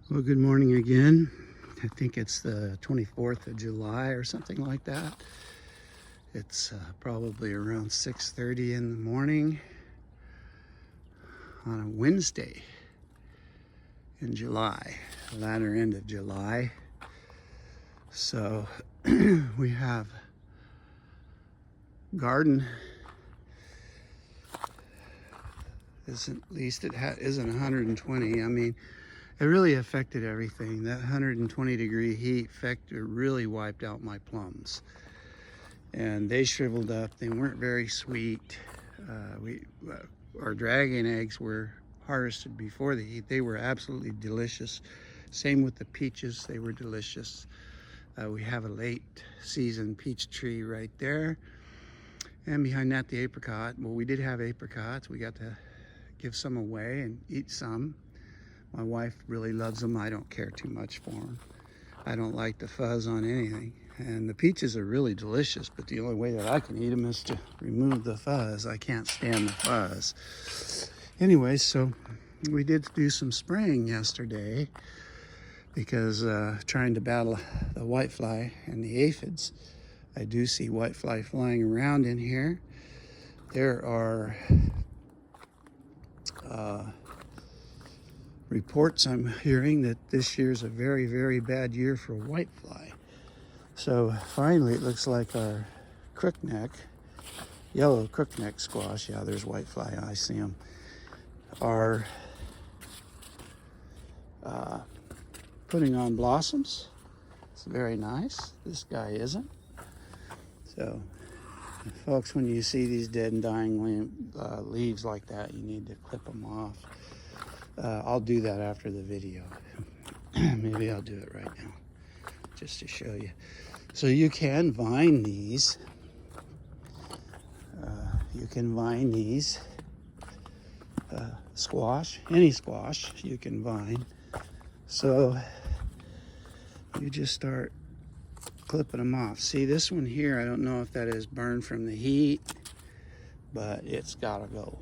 Well, good morning again. I think it's the 24th of July or something like that. It's probably around 6:30 in the morning on a Wednesday in July, latter end of July. So we have garden isn't, at least it isn't 120. I mean, it really affected everything. That 120-degree heat factor really wiped out my plums. And they shriveled up. They weren't very sweet. Our dragon eggs were harvested before the heat. They were absolutely delicious. Same with the peaches. They were delicious. We have a late season peach tree right there. And behind that, the apricot. Well, we did have apricots. We got to give some away and eat some. My wife really loves them. I don't care too much for them. I don't like the fuzz on anything. And the peaches are really delicious, but the only way that I can eat them is to remove the fuzz. I can't stand the fuzz. Anyway, so we did do some spraying yesterday because trying to battle the whitefly and the aphids. I do see whitefly flying around in here. There are reports I'm hearing that this year's a very, very bad year for whitefly. So finally it looks like our crookneck, yellow crookneck squash, yeah, there's whitefly, I see them, are putting on blossoms. It's very nice. This guy isn't. So folks, when you see these dead and dying leaves like that, you need to clip them off. I'll do that after the video. Maybe I'll do it right now, just to show you. So you can vine these. Squash, any squash you can vine. So you just start clipping them off. See this one here, I don't know if that is burned from the heat, but it's gotta go.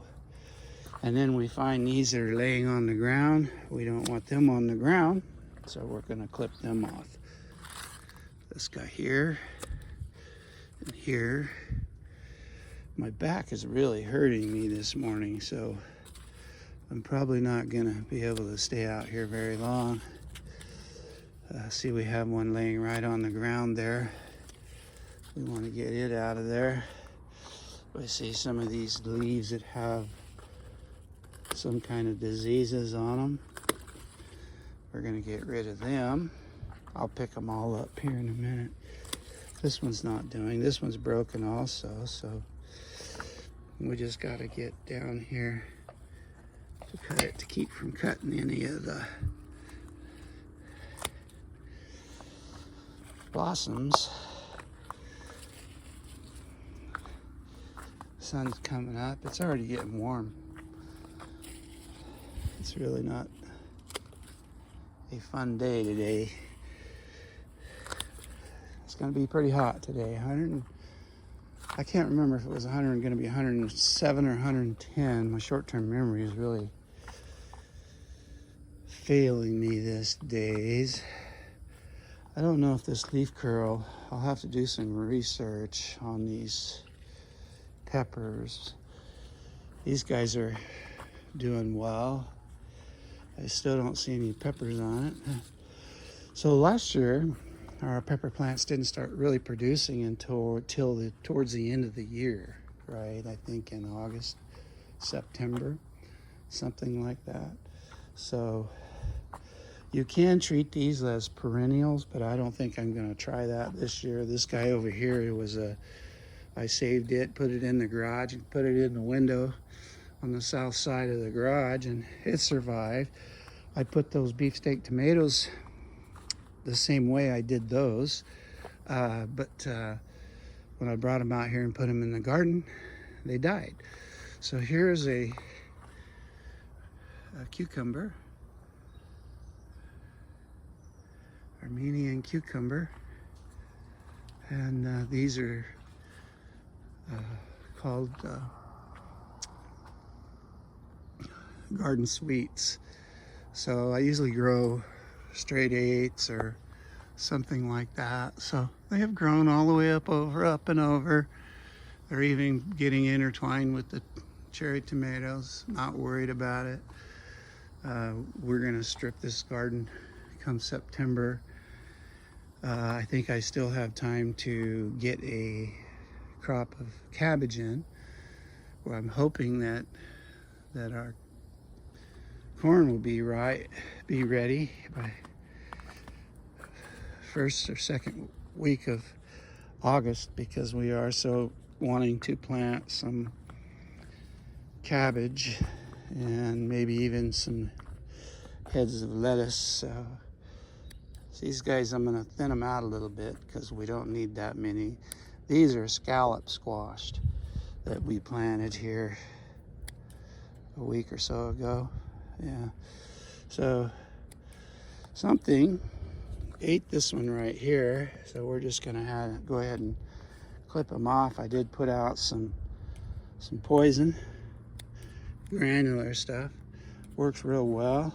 And then we find these that are laying on the ground. We don't want them on the ground, so we're gonna clip them off. This guy here and here. My back is really hurting me this morning, so I'm probably not gonna be able to stay out here very long. See, we have one laying right on the ground there. We want to get it out of there. I see some of these leaves that have some kind of diseases on them. We're gonna get rid of them. I'll pick them all up here in a minute. This one's not doing. This one's broken also, so we just gotta get down here to cut it to keep from cutting any of the blossoms. Sun's coming up. It's already getting warm. It's really not a fun day today. It's going to be pretty hot today. I can't remember if it was going to be 107 or 110. My short-term memory is really failing me these days. I don't know if this leaf curl, I'll have to do some research on these peppers. These guys are doing well. I still don't see any peppers on it. So last year, our pepper plants didn't start really producing until towards the end of the year, right? I think in August, September, something like that. So you can treat these as perennials, but I don't think I'm gonna try that this year. This guy over here, I saved it, put it in the garage, and put it in the window on the south side of the garage, and it survived. I put those beefsteak tomatoes the same way I did those, but when I brought them out here and put them in the garden, they died. So here's a cucumber, Armenian cucumber, and these are called garden sweets. So I usually grow straight 8s or something like that. So they have grown all the way up and over. They're even getting intertwined with the cherry tomatoes. Not worried about it. We're gonna strip this garden come September. I think I still have time to get a crop of cabbage in. Well, I'm hoping that our corn will be ready by first or second week of August, because we are so wanting to plant some cabbage and maybe even some heads of lettuce. These guys, I'm going to thin them out a little bit because we don't need that many. These are scallop squashed that we planted here a week or so ago. Yeah. So something ate this one right here. So we're just going to go ahead and clip them off. I did put out some poison, granular stuff. Works real well.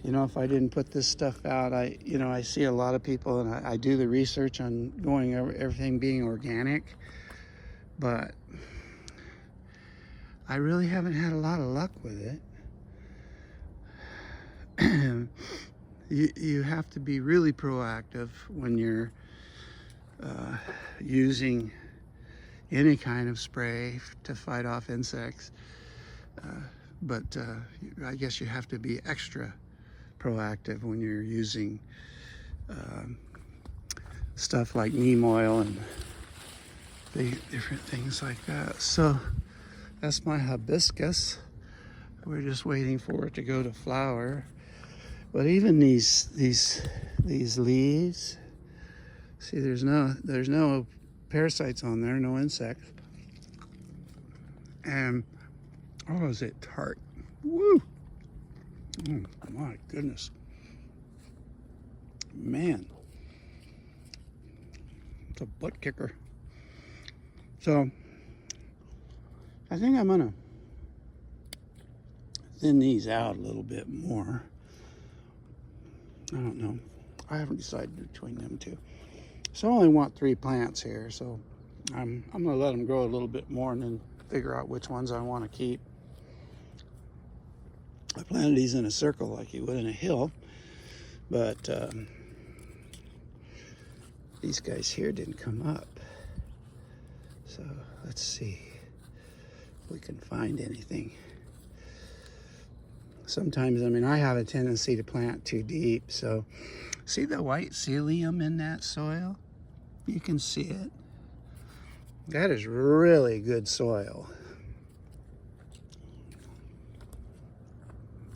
You know, if I didn't put this stuff out, I see a lot of people, and I do the research on everything being organic, but I really haven't had a lot of luck with it. You have to be really proactive when you're using any kind of spray to fight off insects. But I guess you have to be extra proactive when you're using stuff like neem oil and the different things like that. So that's my hibiscus. We're just waiting for it to go to flower. But even these leaves, see, there's no parasites on there, no insects. And oh, is it tart? Woo! Oh, my goodness. Man. It's a butt kicker. So, I think I'm going to thin these out a little bit more. I don't know. I haven't decided between them two. So I only want 3 plants here, so I'm going to let them grow a little bit more and then figure out which ones I want to keep. I planted these in a circle like you would in a hill, but these guys here didn't come up. So let's see if we can find anything. Sometimes, I mean, I have a tendency to plant too deep. So see the white psyllium in that soil? You can see it. That is really good soil.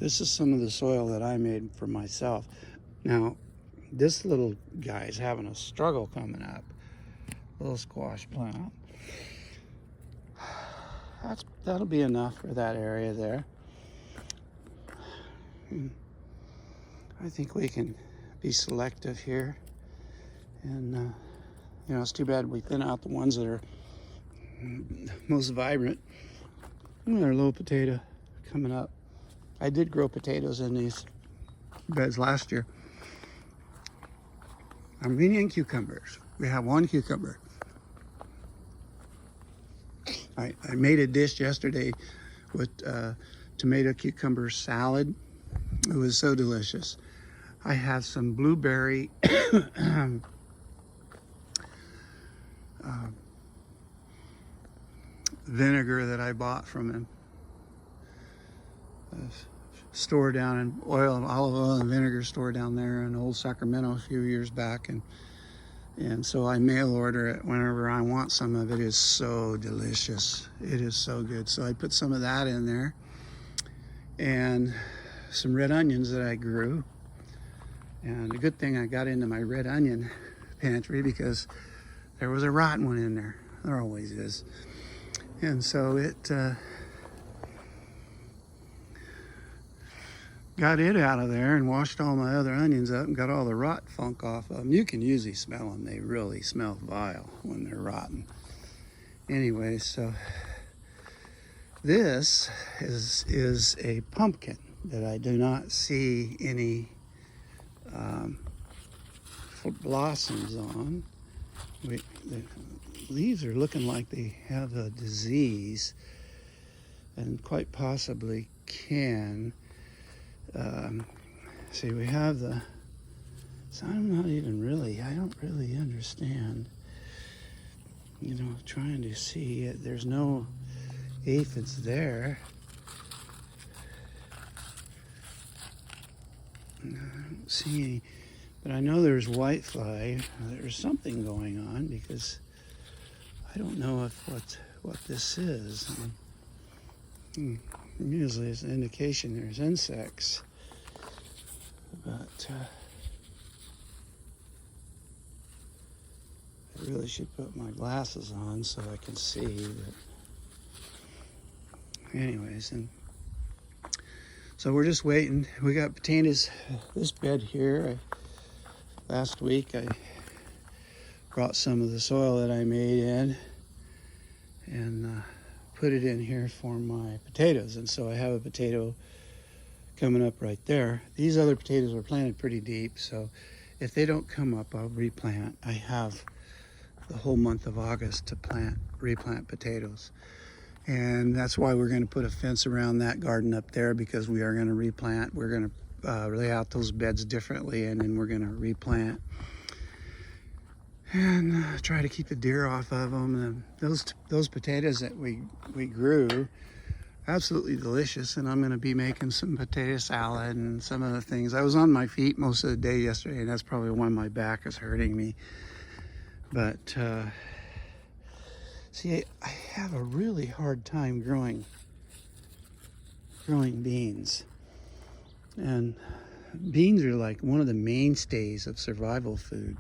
This is some of the soil that I made for myself. Now, this little guy is having a struggle coming up. Little squash plant. That'll be enough for that area there. I think we can be selective here. And, you know, it's too bad we thin out the ones that are most vibrant. Another little potato coming up. I did grow potatoes in these beds last year. Armenian cucumbers. We have 1 cucumber. I made a dish yesterday with tomato cucumber salad. It was so delicious. I have some blueberry vinegar that I bought from a store down in olive oil and vinegar store down there in Old Sacramento a few years back, and so I mail order it whenever I want some of it. Is so delicious. It is so good. So I put some of that in there, and some red onions that I grew. And the good thing I got into my red onion pantry, because there was a rotten one in there. There always is. And so it got it out of there and washed all my other onions up and got all the rot funk off of them. You can usually smell them. They really smell vile when they're rotten. Anyway, so this is a pumpkin. that I do not see any blossoms on. The leaves are looking like they have a disease, and quite possibly can. See, we have the, so I don't really understand, you know, trying to see it. There's no aphids there. I don't see any, but I know there's whitefly. There's something going on, because I don't know if what this is. Usually it's an indication there's insects, but I really should put my glasses on so I can see. But anyways, and so we're just waiting. We got potatoes. This bed here, last week I brought some of the soil that I made in and put it in here for my potatoes. And so I have a potato coming up right there. These other potatoes were planted pretty deep, so if they don't come up, I'll replant. I have the whole month of August to replant potatoes. And that's why we're going to put a fence around that garden up there, because we are going to replant. We're going to lay out those beds differently, and then we're going to replant and try to keep the deer off of them. And those potatoes that we grew, absolutely delicious, and I'm going to be making some potato salad and some other things. I was on my feet most of the day yesterday, and that's probably why my back is hurting me. But see, I have a really hard time growing beans. And beans are like one of the mainstays of survival food.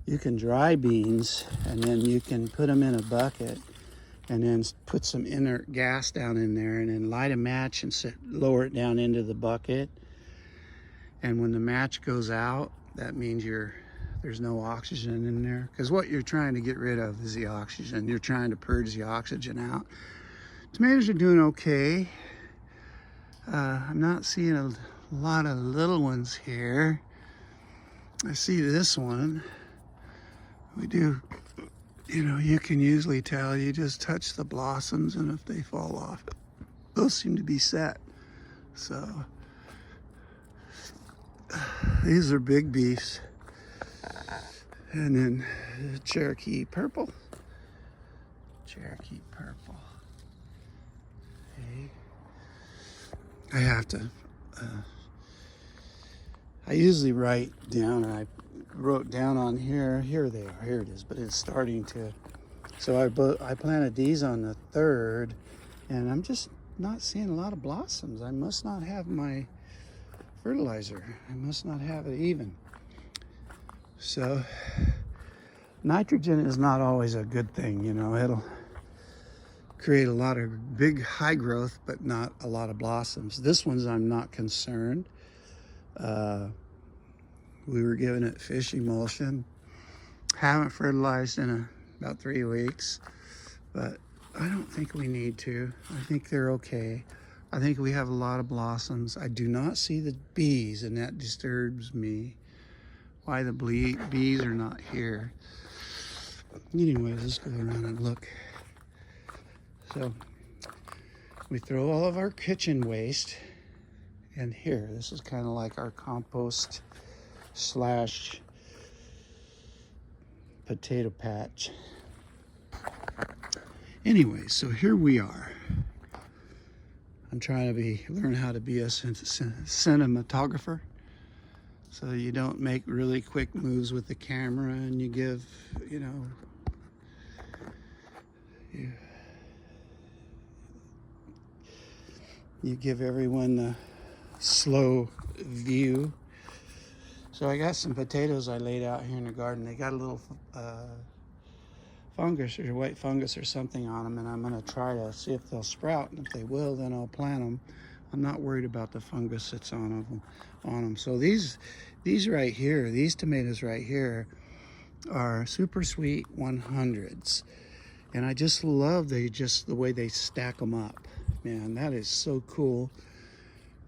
You can dry beans, and then you can put them in a bucket and then put some inert gas down in there, and then light a match and lower it down into the bucket. And when the match goes out, that means there's no oxygen in there, because what you're trying to get rid of is the oxygen. You're trying to purge the oxygen out. Tomatoes are doing okay. I'm not seeing a lot of little ones here. I see this one. We do, you know, you can usually tell. You just touch the blossoms, and if they fall off, those seem to be set. So these are big beefs. And then Cherokee purple. Okay. I have to, I usually write down, and I wrote down on here they are, here it is, but it's starting to, so I planted these on the 3rd, and I'm just not seeing a lot of blossoms. I must not have my fertilizer. I must not have it even. So nitrogen is not always a good thing, you know. It'll create a lot of big high growth, but not a lot of blossoms. This one's I'm not concerned. We were giving it fish emulsion. Haven't fertilized in about 3 weeks, but I don't think we need to. I think they're okay. I think we have a lot of blossoms. I do not see the bees, and that disturbs me. Why the bees are not here. Anyways, let's go around and look. So we throw all of our kitchen waste in here. This is kind of like our compost / potato patch. Anyway, so here we are. I'm trying to learn how to be a cinematographer. So you don't make really quick moves with the camera, and you give, you know, you give everyone the slow view. So I got some potatoes I laid out here in the garden. They got a little fungus or white fungus or something on them, and I'm going to try to see if they'll sprout. And if they will, then I'll plant them. I'm not worried about the fungus that's on them. So these right here, these tomatoes right here, are super sweet 100s, and I just love the way they stack them up. Man, that is so cool.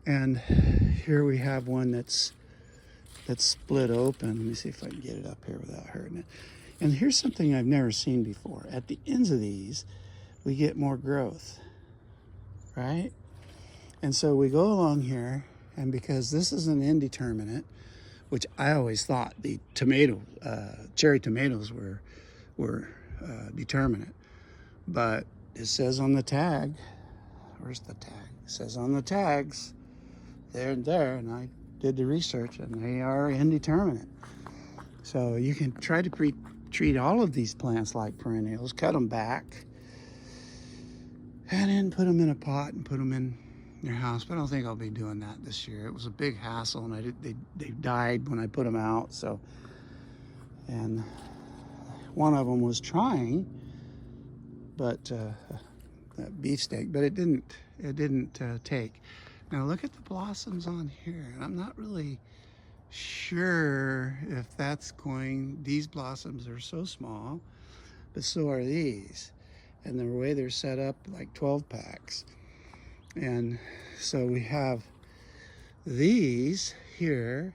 And here we have one that's split open. Let me see if I can get it up here without hurting it. And here's something I've never seen before. At the ends of these, we get more growth, right? And so we go along here, and because this is an indeterminate, which I always thought the cherry tomatoes were determinate, but it says on the tag, where's the tag? It says on the tags, there and there, and I did the research, and they are indeterminate. So you can try to treat all of these plants like perennials, cut them back, and then put them in a pot and put them in your house. But I don't think I'll be doing that this year. It was a big hassle, and they died when I put them out. So, and one of them was trying, but that beefsteak, but it didn't take. Now look at the blossoms on here, and I'm not really sure if that's going. These blossoms are so small, but so are these, and the way they're set up, like 12 packs. And so we have these here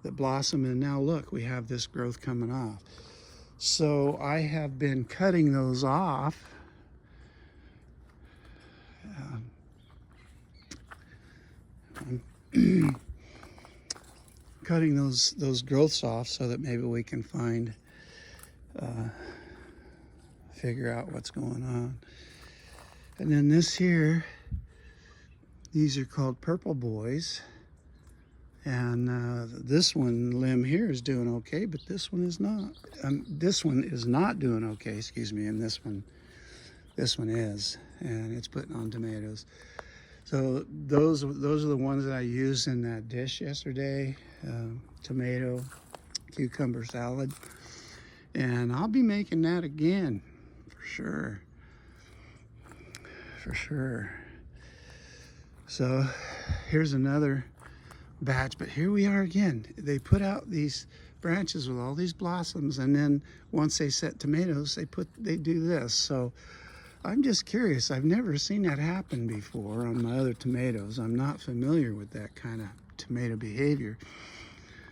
that blossom, and now look, we have this growth coming off. So I have been cutting those off. I'm cutting those growths off so that maybe we can figure out what's going on. And then this here, these are called purple boys, and this one limb here is doing okay, but this one is not. This one is not doing okay, excuse me, and this one is, and it's putting on tomatoes. So those are the ones that I used in that dish yesterday, tomato, cucumber salad, and I'll be making that again for sure. For sure. So here's another batch, but here we are again. They put out these branches with all these blossoms, and then once they set tomatoes, they do this. So I'm just curious. I've never seen that happen before on my other tomatoes. I'm not familiar with that kind of tomato behavior.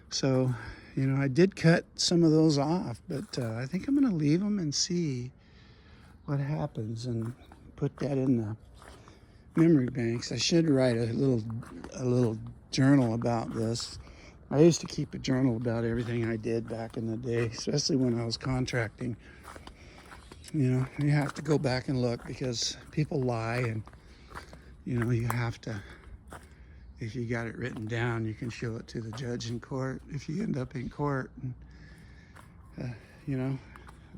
So, you know, I did cut some of those off, but I think I'm going to leave them and see what happens and put that in the memory banks. I should write a little journal about this. I used to keep a journal about everything I did back in the day, especially when I was contracting. You know, you have to go back and look because people lie, and you know, you have to, if you got it written down, you can show it to the judge in court if you end up in court. And you know,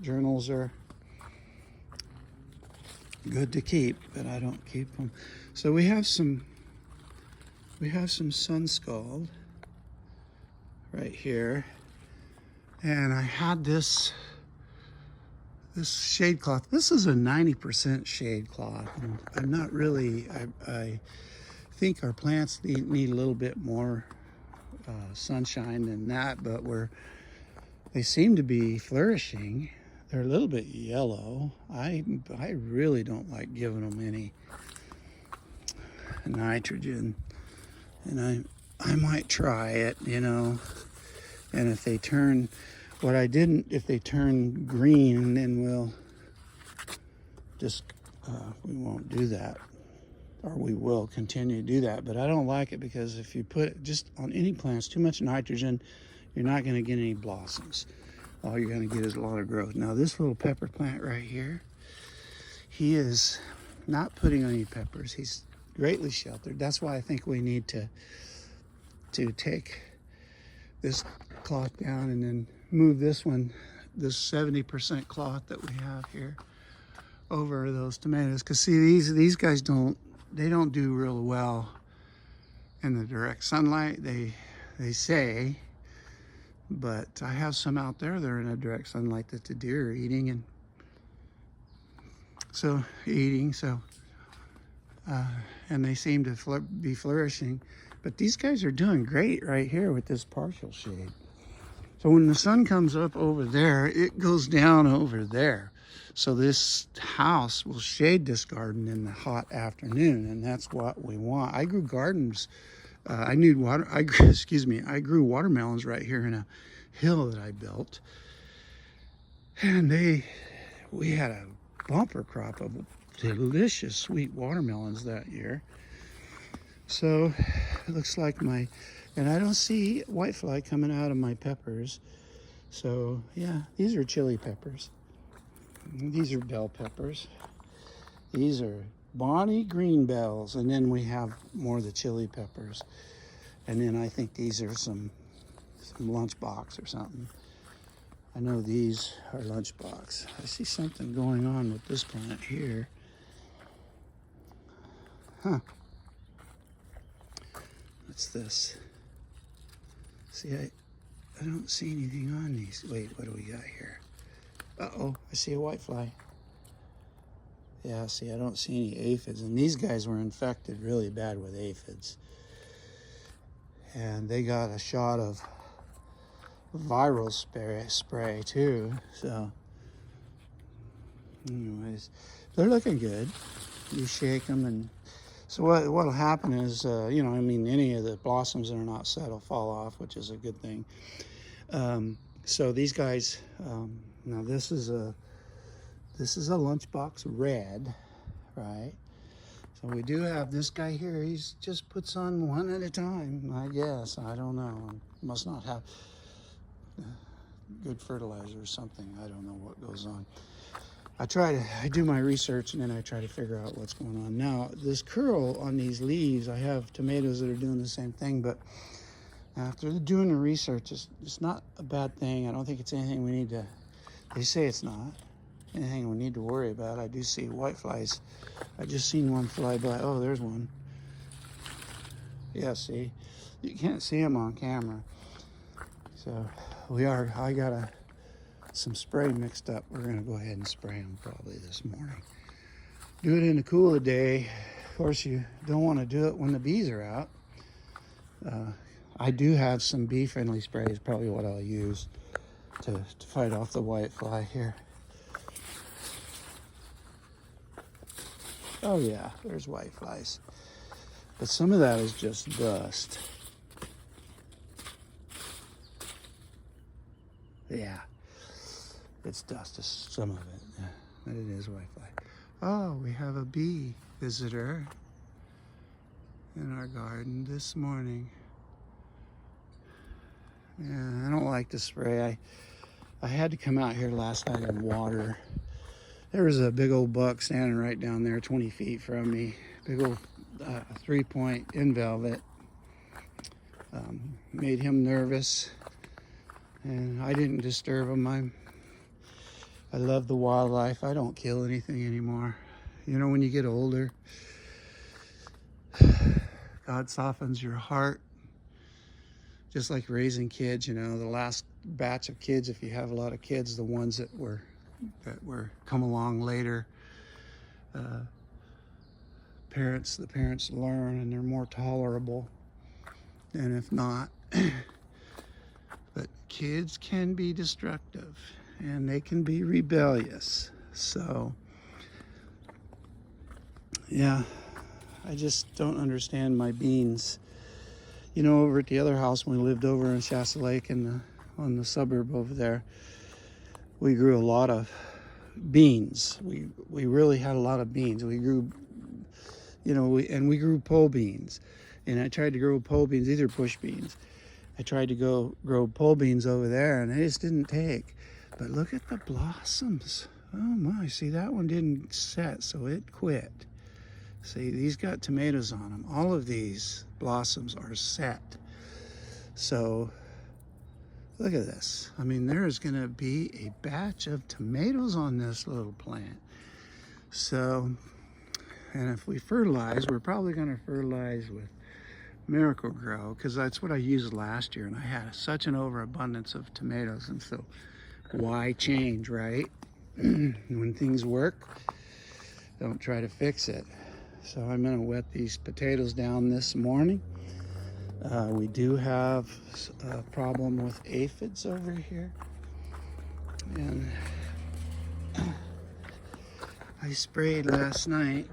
journals are good to keep, but I don't keep them. So we have some sun scald right here, and I had this shade cloth. This is a 90% shade cloth. And I'm not really, I think our plants need a little bit more sunshine than that, but they seem to be flourishing. They're a little bit yellow. I really don't like giving them any nitrogen, and I might try it, you know. And if they turn, if they turn green, then we'll just we won't do that, or we will continue to do that. But I don't like it because if you put it just on any plants too much nitrogen, you're not going to get any blossoms. All you're going to get is a lot of growth. Now this little pepper plant right here, he is not putting on any peppers. He's greatly sheltered. That's why I think we need to take this cloth down and then move this 70% cloth that we have here over those tomatoes. Because see, these guys don't do real well in the direct sunlight. They say. But I have some out there that are in a direct sunlight that the deer are eating, and and they seem to be flourishing. But these guys are doing great right here with this partial shade. So when the sun comes up over there, it goes down over there. So this house will shade this garden in the hot afternoon, and that's what we want. I grew gardens. I need water. I grew, excuse me. I grew watermelons right here in a hill that I built, and we had a bumper crop of delicious sweet watermelons that year. So it looks like and I don't see whitefly coming out of my peppers. So yeah, these are chili peppers. These are bell peppers. These are Bonnie green bells, and then we have more of the chili peppers. And then I think these are some lunchbox or something. I know these are lunchbox. I see something going on with this plant here. Huh. What's this? See, I don't see anything on these. Wait, what do we got here? Uh-oh, I see a whitefly. Yeah, see, I don't see any aphids. And these guys were infected really bad with aphids. And they got a shot of viral spray too. So, anyways, they're looking good. You shake them, and so what'll happen is, you know, I mean, any of the blossoms that are not set will fall off, which is a good thing. So these guys, now this is a lunchbox red, right? So we do have this guy here. He's just puts on one at a time, I guess. I don't know. Must not have good fertilizer or something. I don't know what goes on. I do my research, and then I try to figure out what's going on. Now, this curl on these leaves, I have tomatoes that are doing the same thing, but after doing the research, it's not a bad thing. I don't think it's anything we need to, they say it's not anything we need to worry about. I do see whiteflies. I just seen one fly by. Oh, there's one. Yeah, see? You can't see them on camera. So I got some spray mixed up. We're gonna go ahead and spray them probably this morning. Do it in the cool of the day. Of course, you don't want to do it when the bees are out. I do have some bee-friendly sprays, probably what I'll use to fight off the whitefly here. Oh yeah, there's whiteflies. But some of that is just dust. Yeah, it's dust, some of it, but it is whitefly. Oh, we have a bee visitor in our garden this morning. Yeah, I don't like to spray. I had to come out here last night and water. There was a big old buck standing right down there 20 feet from me. Big old 3-point in velvet. Made him nervous. And I didn't disturb him. I love the wildlife. I don't kill anything anymore. You know, when you get older, God softens your heart. Just like raising kids, you know, the last batch of kids, if you have a lot of kids, the ones that were come along later, the parents learn, and they're more tolerable than if not. But kids can be destructive, and they can be rebellious. So yeah, I just don't understand my beans. You know, over at the other house, when we lived over in Shasta Lake on the suburb over there, we grew a lot of beans. We really had a lot of beans. We grew, you know, we grew pole beans. And I tried to grow pole beans. These are bush beans. I tried to grow pole beans over there, and they just didn't take. But look at the blossoms. Oh my, see, that one didn't set, so it quit. See, these got tomatoes on them. All of these blossoms are set. So look at this. I mean, there is gonna be a batch of tomatoes on this little plant. So, and if we fertilize, we're probably gonna fertilize with Miracle Grow, because that's what I used last year, and I had such an overabundance of tomatoes. And so why change, right? When things work, don't try to fix it. So I'm gonna wet these potatoes down this morning. We do have a problem with aphids over here, and I sprayed last night.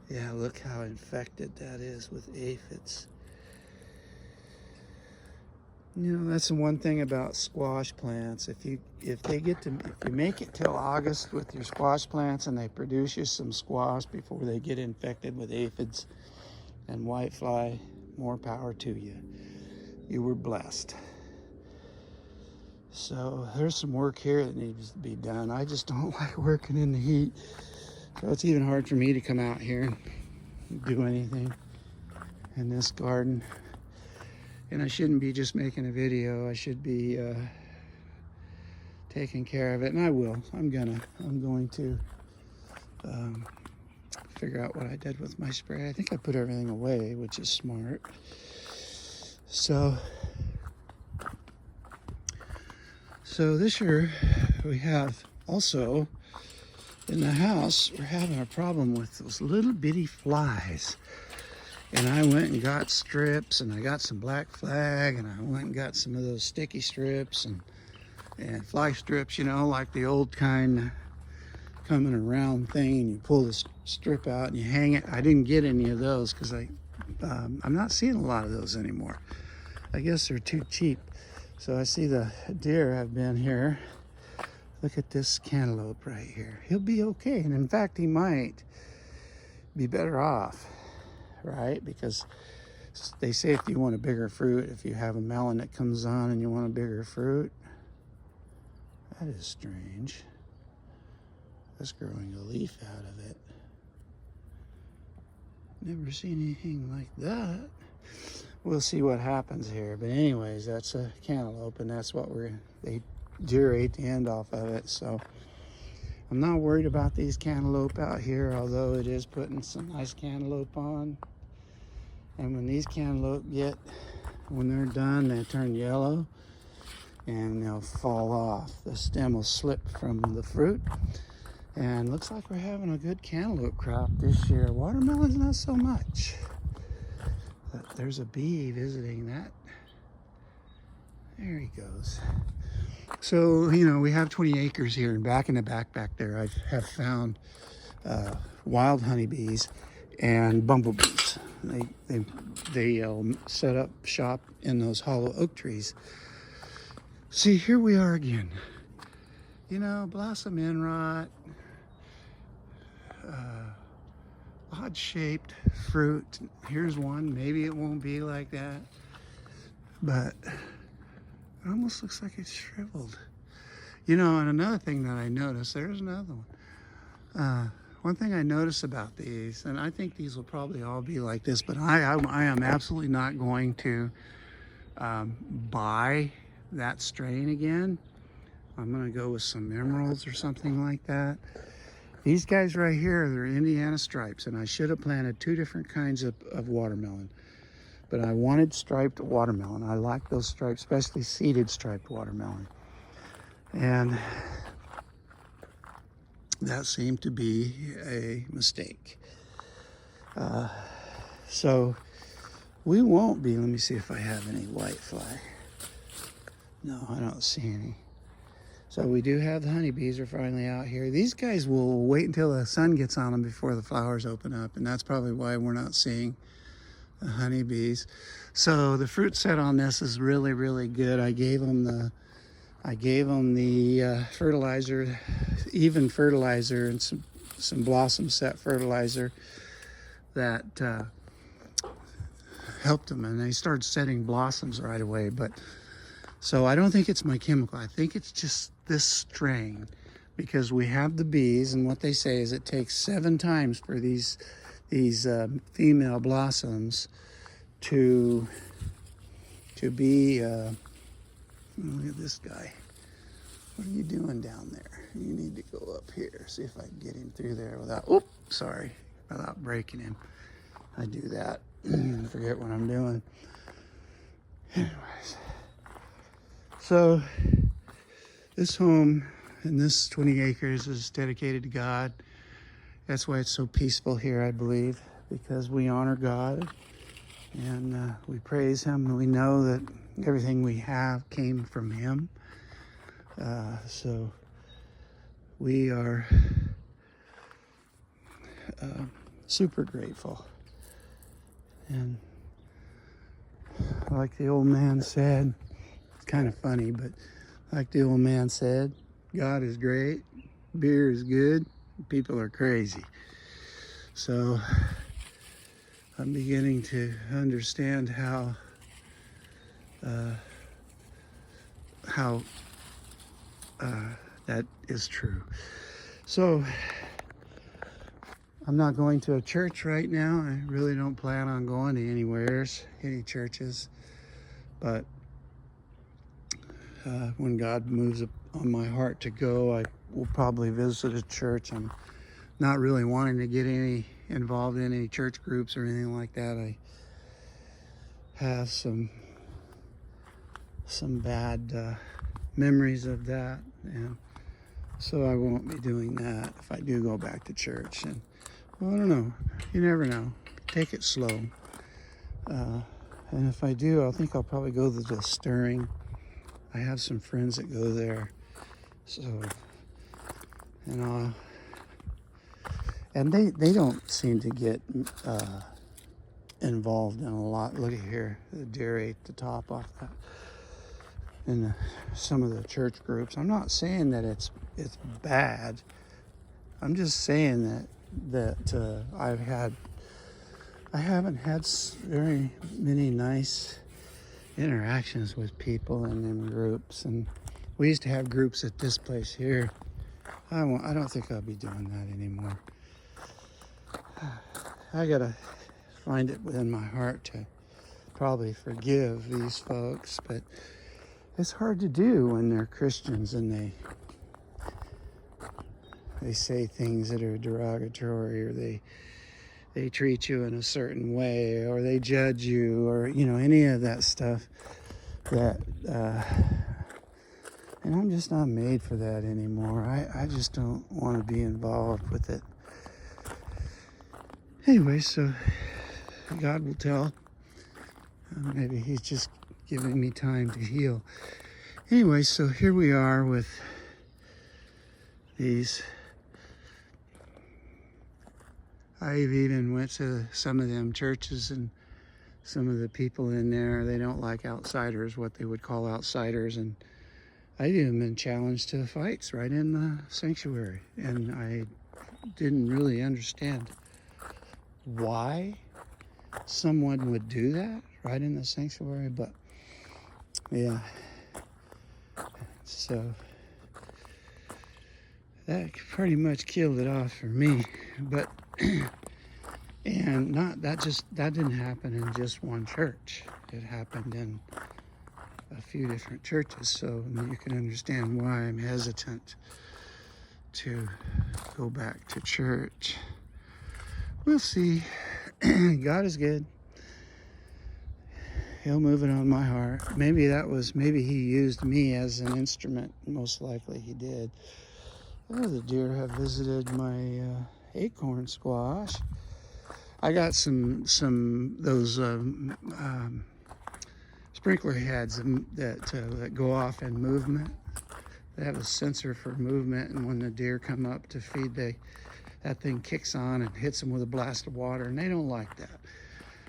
Yeah, look how infected that is with aphids. You know, that's the one thing about squash plants. If you make it till August with your squash plants and they produce you some squash before they get infected with aphids and whitefly, more power to you. You were blessed. So there's some work here that needs to be done. I just don't like working in the heat. So it's even hard for me to come out here and do anything in this garden. And I shouldn't be just making a video. I should be taking care of it, and I will. I'm going to figure out what I did with my spray. I think I put everything away, which is smart. So this year we have also in the house, we're having a problem with those little bitty flies. And I went and got strips, and I got some black flag, and I went and got some of those sticky strips and fly strips, you know, like the old kind, coming around thing, and you pull the strip out and you hang it. I didn't get any of those because I'm not seeing a lot of those anymore. I guess they're too cheap. So I see the deer have been here. Look at this cantaloupe right here. He'll be okay, and in fact, he might be better off. Right? Because they say if you want a bigger fruit, if you have a melon that comes on and you want a bigger fruit, that is strange. That's growing a leaf out of it. Never seen anything like that. We'll see what happens here. But anyways, that's a cantaloupe, and that's what deer ate the end off of it. So I'm not worried about these cantaloupe out here, although it is putting some nice cantaloupe on. And when these cantaloupe when they're done, they turn yellow and they'll fall off. The stem will slip from the fruit. And looks like we're having a good cantaloupe crop this year. Watermelons, not so much. But there's a bee visiting that. There he goes. So, you know, we have 20 acres here, and back in the back there, I have found wild honeybees and bumblebees. They set up shop in those hollow oak trees. See, here we are again. You know, blossom end rot, odd-shaped fruit. Here's one. Maybe it won't be like that, but it almost looks like it's shriveled. You know, and another thing that I noticed, there's another one. One thing I notice about these, and I think these will probably all be like this, but I am absolutely not going to buy that strain again. I'm going to go with some emeralds or something like that. These guys right here, they're Indiana stripes, and I should have planted two different kinds of watermelon. But I wanted striped watermelon. I like those stripes, especially seeded striped watermelon. And that seemed to be a mistake. So we won't be, let me see if I have any whitefly. No, I don't see any. So we do have the honeybees are finally out here. These guys will wait until the sun gets on them before the flowers open up, and that's probably why we're not seeing the honeybees. So the fruit set on this is really, really good. I gave them the fertilizer, even fertilizer, and some blossom set fertilizer that helped them, and they started setting blossoms right away. But so I don't think it's my chemical. I think it's just this strain, because we have the bees, and what they say is it takes 7 times for these female blossoms to be. Look at this guy. What are you doing down there? You need to go up here. See if I can get him through there without, without breaking him. I do that. I forget what I'm doing. Anyways. So this home and this 20 acres is dedicated to God. That's why it's so peaceful here, I believe, because we honor God and we praise Him, and we know that everything we have came from Him. So we are super grateful. And like the old man said, it's kind of funny, but like the old man said, God is great, beer is good, people are crazy. So I'm beginning to understand how that is true. So I'm not going to a church right now. I really don't plan on going to any churches. But when God moves on my heart to go, I will probably visit a church. I'm not really wanting to get involved in any church groups or anything like that. I have some bad memories of that, and so I won't be doing that if I do go back to church. And well, I don't know. You never know. Take it slow. And if I do, I think I'll probably go to the Stirring. I have some friends that go there, so and they don't seem to get involved in a lot. Look at here, the deer ate the top off that. In some of the church groups, I'm not saying that it's bad. I'm just saying that I haven't had very many nice interactions with people in them groups. And we used to have groups at this place here. I don't think I'll be doing that anymore. I gotta find it within my heart to probably forgive these folks, but it's hard to do when they're Christians and they say things that are derogatory, or they treat you in a certain way, or they judge you, or any of that stuff. That and I'm just not made for that anymore. I just don't want to be involved with it. Anyway, so God will tell. Maybe He's just giving me time to heal. Anyway, so here we are with these. I've even went to some of them churches, and some of the people in there, they don't like outsiders, what they would call outsiders. And I've even been challenged to fights right in the sanctuary. And I didn't really understand why someone would do that right in the sanctuary, but yeah. So that pretty much killed it off for me. But and that didn't happen in just one church. It happened in a few different churches, so you can understand why I'm hesitant to go back to church. We'll see. God is good. He'll move it on my heart. Maybe He used me as an instrument. Most likely He did. Oh, the deer have visited my acorn squash. I got some those sprinkler heads that go off in movement. They have a sensor for movement, and when the deer come up to feed, that thing kicks on and hits them with a blast of water, and they don't like that.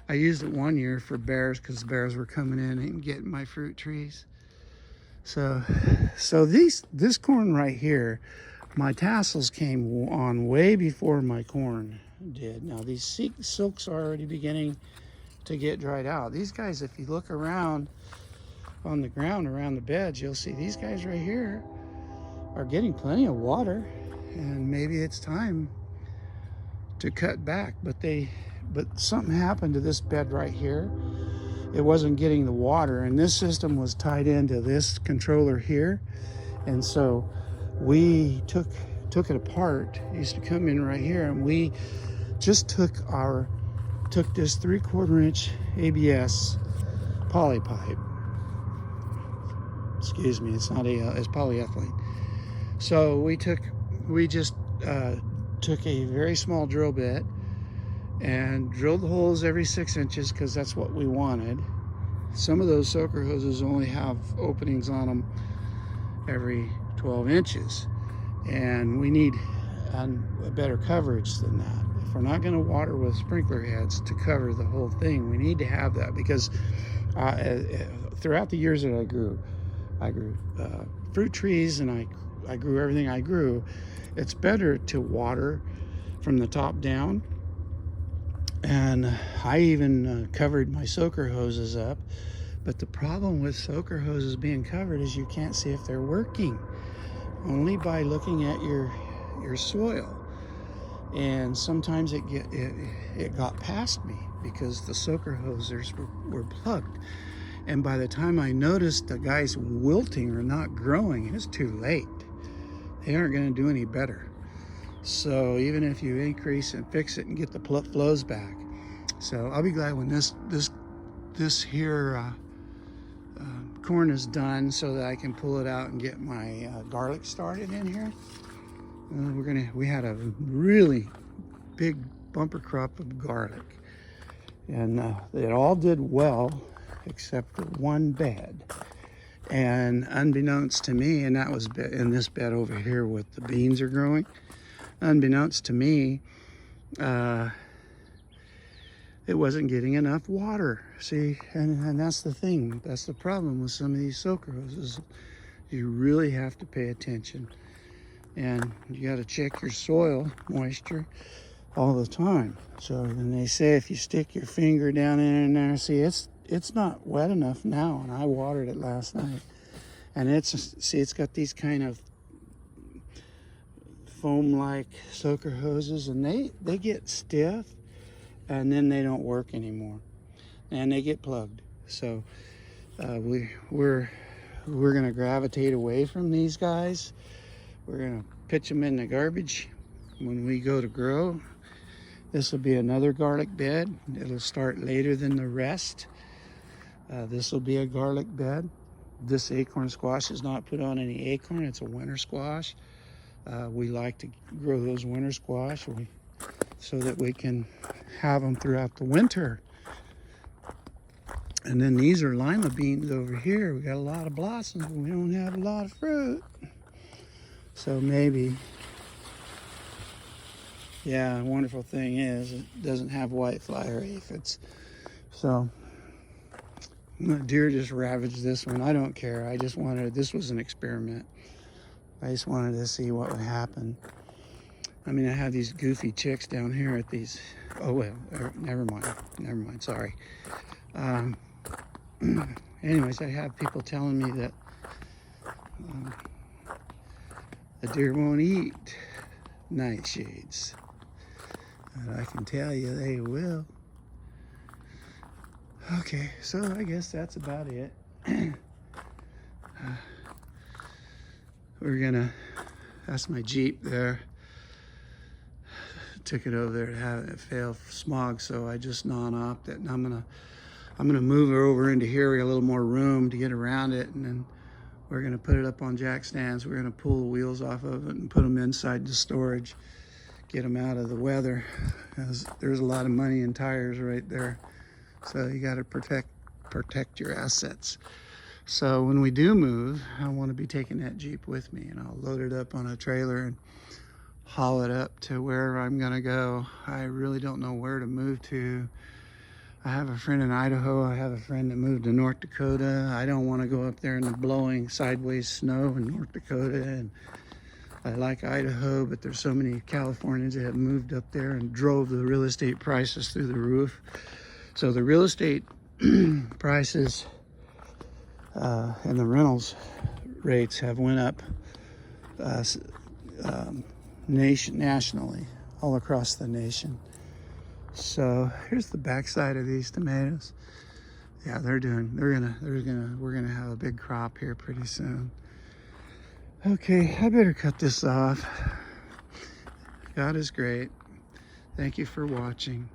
I used it one year for bears because bears were coming in and getting my fruit trees. So this corn right here, my tassels came on way before my corn did. Now these silks are already beginning to get dried out. These guys, if you look around on the ground around the beds, you'll see these guys right here are getting plenty of water, and maybe it's time to cut back. But something happened to this bed right here. It wasn't getting the water, and this system was tied into this controller here, and so we took it apart. It used to come in right here, and we just took this 3/4 inch ABS poly pipe. Excuse me, it's polyethylene. So we just took a very small drill bit and drilled the holes every 6 inches because that's what we wanted. Some of those soaker hoses only have openings on them every 12 inches. And we need a better coverage than that. If we're not going to water with sprinkler heads to cover the whole thing, we need to have that, because throughout the years that I grew fruit trees, and I grew everything I grew. It's better to water from the top down. And I even covered my soaker hoses up. But the problem with soaker hoses being covered is you can't see if they're working, only by looking at your soil. And sometimes it got past me because the soaker hosers were plugged. And by the time I noticed the guys wilting or not growing, it's too late. They aren't going to do any better. So even if you increase and fix it and get the flows back. So I'll be glad when this here corn is done, so that I can pull it out and get my garlic started in here. We had a really big bumper crop of garlic, and it all did well except for one bed. And unbeknownst to me, and that was in this bed over here with the beans are growing, unbeknownst to me, it wasn't getting enough water. See, and that's the thing. That's the problem with some of these soaker hoses. You really have to pay attention. And you got to check your soil moisture all the time. So, and they say if you stick your finger down in there, see, it's not wet enough now, and I watered it last night. And it's got these kind of foam-like soaker hoses, and they get stiff, and then they don't work anymore, and they get plugged. So we're gonna gravitate away from these guys. We're gonna pitch them in the garbage when we go to grow. This will be another garlic bed. It'll start later than the rest. This will be a garlic bed. This acorn squash is not put on any acorn. It's a winter squash. We like to grow those winter squash so that we can have them throughout the winter. And then these are lima beans over here. We got a lot of blossoms, but we don't have a lot of fruit. So maybe, yeah, wonderful thing is it doesn't have white fly or aphids. So the deer just ravaged this one. I don't care. I just wanted, this was an experiment. I just wanted to see what would happen. I mean, I have these goofy chicks down here at these, oh well, never mind, sorry. Anyways, I have people telling me that the deer won't eat nightshades. And I can tell you they will. Okay, so I guess that's about it. That's my Jeep there. Took it over there to have it fail smog, so I just non-opped it. And I'm gonna move her over into here. We got a little more room to get around it, and then we're gonna put it up on jack stands. We're gonna pull the wheels off of it and put them inside the storage, get them out of the weather. There's a lot of money in tires right there, so you got to protect your assets. So when we do move, I want to be taking that Jeep with me, and I'll load it up on a trailer and haul it up to wherever I'm gonna go. I really don't know where to move to. I have a friend in Idaho. I have a friend that moved to North Dakota. I don't want to go up there in the blowing sideways snow in North Dakota. And I like Idaho, but there's so many Californians that have moved up there and drove the real estate prices through the roof. So the real estate prices and the rentals rates have went up nationally, all across the nation. So here's the backside of these tomatoes. Yeah, we're gonna have a big crop here pretty soon. Okay, I better cut this off. God is great. Thank you for watching.